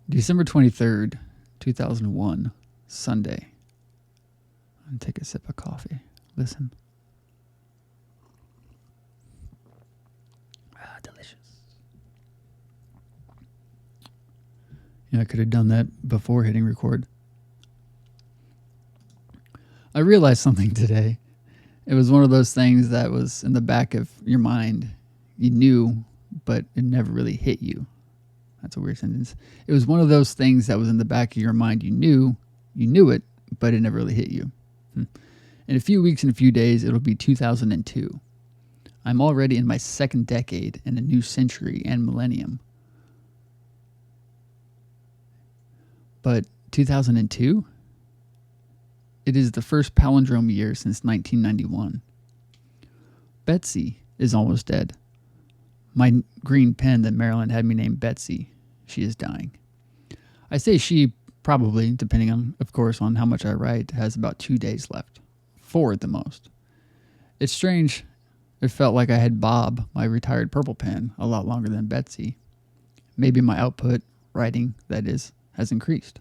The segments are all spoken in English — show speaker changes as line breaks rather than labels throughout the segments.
December 23rd, 2001, Sunday. And take a sip of coffee. Listen. Ah, delicious. Yeah, I could have done that before hitting record. I realized something today. It was one of those things that was in the back of your mind. You knew, but it never really hit you. That's a weird sentence. It was one of those things that was in the back of your mind. You knew it, but it never really hit you. In a few weeks and a few days, it'll be 2002. I'm already in my second decade in a new century and millennium. But 2002? It is the first palindrome year since 1991. Betsy is almost dead. My green pen that Marilyn had me name Betsy, she is dying. I say she probably, depending on, of course, on how much I write, has about 2 days left. 4 at the most. It's strange. It felt like I had Bob, my retired purple pen, a lot longer than Betsy. Maybe my output, writing, that is, has increased.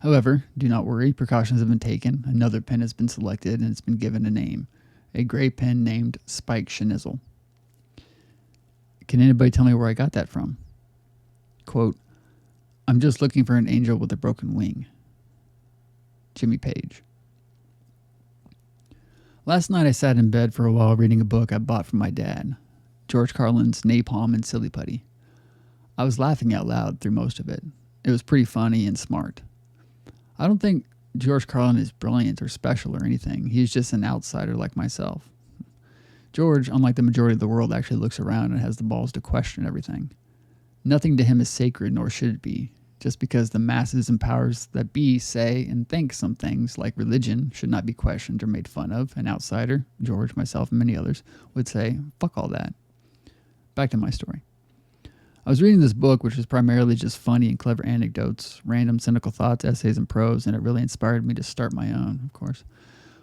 However, do not worry, precautions have been taken. Another pen has been selected and it's been given a name. A gray pen named Spike Schnizzle. Can anybody tell me where I got that from? Quote, I'm just looking for an angel with a broken wing. Jimmy Page. Last night I sat in bed for a while reading a book I bought from my dad, George Carlin's Napalm and Silly Putty. I was laughing out loud through most of it. It was pretty funny and smart. I don't think George Carlin is brilliant or special or anything. He's just an outsider like myself. George, unlike the majority of the world, actually looks around and has the balls to question everything. Nothing to him is sacred, nor should it be. Just because the masses and powers that be say and think some things, like religion, should not be questioned or made fun of, an outsider, George, myself, and many others, would say, fuck all that. Back to my story. I was reading this book, which was primarily just funny and clever anecdotes, random cynical thoughts, essays, and prose, and it really inspired me to start my own, of course,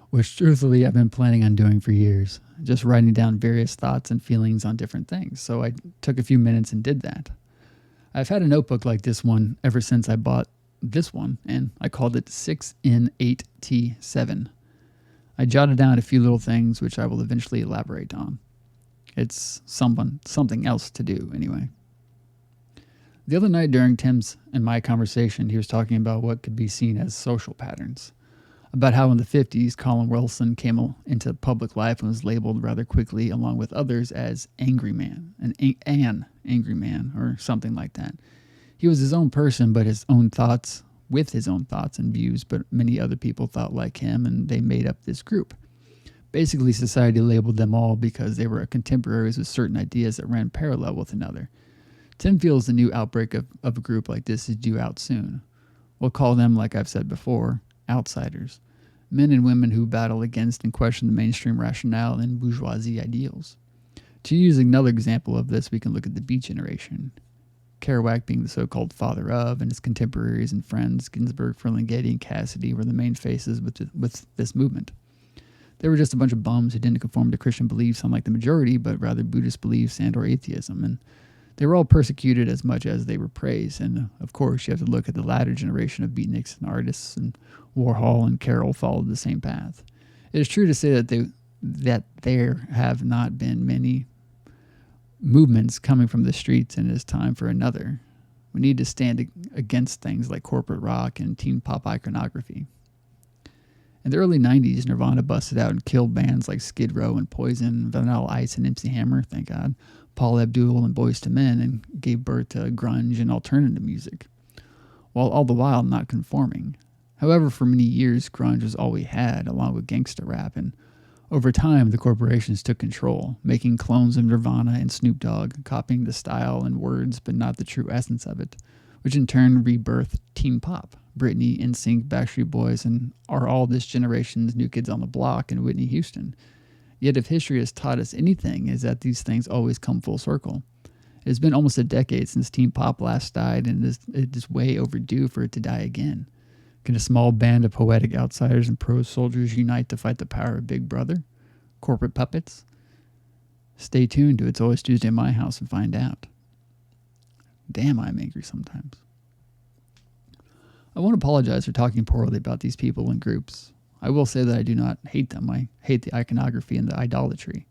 which truthfully I've been planning on doing for years, just writing down various thoughts and feelings on different things. So I took a few minutes and did that. I've had a notebook like this one ever since I bought this one, and I called it 6N8T7. I jotted down a few little things which I will eventually elaborate on. It's something else to do anyway. The other night during Tim's and my conversation, he was talking about what could be seen as social patterns. About how in the 50s, Colin Wilson came into public life and was labeled rather quickly, along with others, as Angry Man, an Angry Man, or something like that. He was his own person, but with his own thoughts and views, but many other people thought like him, and they made up this group. Basically, society labeled them all because they were contemporaries with certain ideas that ran parallel with another. Tim feels the new outbreak of a group like this is due out soon. We'll call them, like I've said before, outsiders. Men and women who battle against and question the mainstream rationale and bourgeoisie ideals. To use another example of this, we can look at the Beat Generation. Kerouac being the so-called father of, and his contemporaries and friends, Ginsberg, Ferlinghetti, and Cassidy, were the main faces with this movement. They were just a bunch of bums who didn't conform to Christian beliefs unlike the majority, but rather Buddhist beliefs and or atheism, and they were all persecuted as much as they were praised, and of course you have to look at the latter generation of beatniks and artists, and Warhol and Carroll followed the same path. It is true to say that there have not been many movements coming from the streets, and it is time for another. We need to stand against things like corporate rock and teen pop iconography. In the early 90s, Nirvana busted out and killed bands like Skid Row and Poison, Vanilla Ice and MC Hammer, thank God, Paul Abdul and Boyz II Men, and gave birth to grunge and alternative music, while all the while not conforming. However, for many years, grunge was all we had, along with gangsta rap, and over time, the corporations took control, making clones of Nirvana and Snoop Dogg, copying the style and words, but not the true essence of it, which in turn rebirthed teen pop. Britney, NSYNC, Backstreet Boys, and are all this generation's New Kids on the Block and Whitney Houston. Yet if history has taught us anything, is that these things always come full circle. It has been almost a decade since teen pop last died, and it is way overdue for it to die again. Can a small band of poetic outsiders and prose soldiers unite to fight the power of Big Brother? Corporate puppets? Stay tuned to It's Always Tuesday in My House and find out. Damn, I'm angry sometimes. I won't apologize for talking poorly about these people in groups. I will say that I do not hate them. I hate the iconography and the idolatry.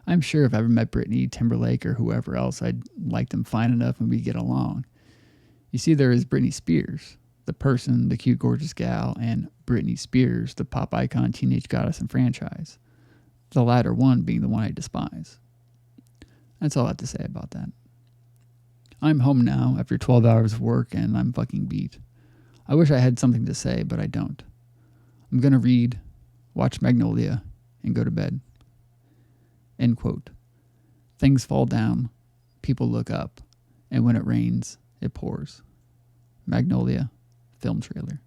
I'm sure if I ever met Britney, Timberlake, or whoever else, I'd like them fine enough and we'd get along. You see, there is Britney Spears, the person, the cute, gorgeous gal, and Britney Spears, the pop icon, teenage goddess, and franchise. The latter one being the one I despise. That's all I have to say about that. I'm home now after 12 hours of work and I'm fucking beat. I wish I had something to say, but I don't. I'm going to read, watch Magnolia, and go to bed. End quote. Things fall down, people look up, and when it rains, it pours. Magnolia, film trailer.